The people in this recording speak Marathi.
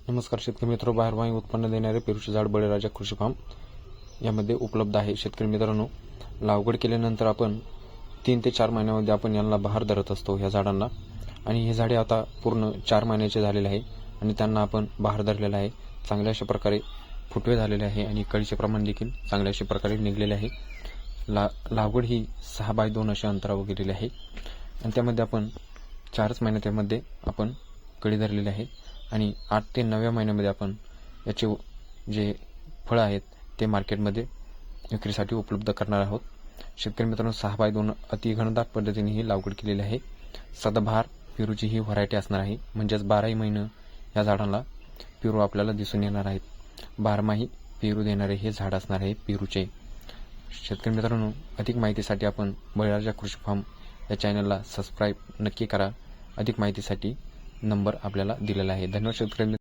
नमस्कार शेतकरी मित्र, बाहेरवाही उत्पन्न देणारे पेरूचे झाड बळीराजा कृषी फार्म यामध्ये उपलब्ध आहे। शेतकरी मित्रांनो, लागवड केल्यानंतर आपण 3 ते 4 महिन्यामध्ये आपण यांना बहार धरत असतो ह्या झाडांना, आणि हे झाडे आता पूर्ण 4 महिन्याचे झालेले आहे आणि त्यांना आपण बहार धरलेला आहे। चांगल्या अशा प्रकारे फुटवे झालेले आहे आणि कळीचे प्रमाण देखील चांगल्या अशा प्रकारे निघलेले आहे। लागवड ही 6x2 अशा अंतरावर गेलेली आहे आणि त्यामध्ये आपण 4 महिन्यामध्ये आपण कळी धरलेली आहे आणि 8 ते 9 महिन्यामध्ये आपण याचे जे फळं आहेत ते मार्केटमध्ये विक्रीसाठी उपलब्ध करणार आहोत। शेतकरी मित्रांनो, 6x2 अति घनदाट पद्धतीने ही लागवड केलेली आहे। सदाबहार पेरूची ही व्हरायटी असणार आहे, म्हणजेच 12 महिने या झाडांना पेरू आपल्याला दिसून येणार आहेत। 12माही पेरू देणारे हे झाड असणार आहे पेरूचे। शेतकरी मित्रांनो, अधिक माहितीसाठी आपण बळीराजा कृषी फार्म या चॅनलला सबस्क्राईब नक्की करा। अधिक माहितीसाठी नंबर आपल्याला दिलेला आहे। धन्यवाद शेतकरी मित्र।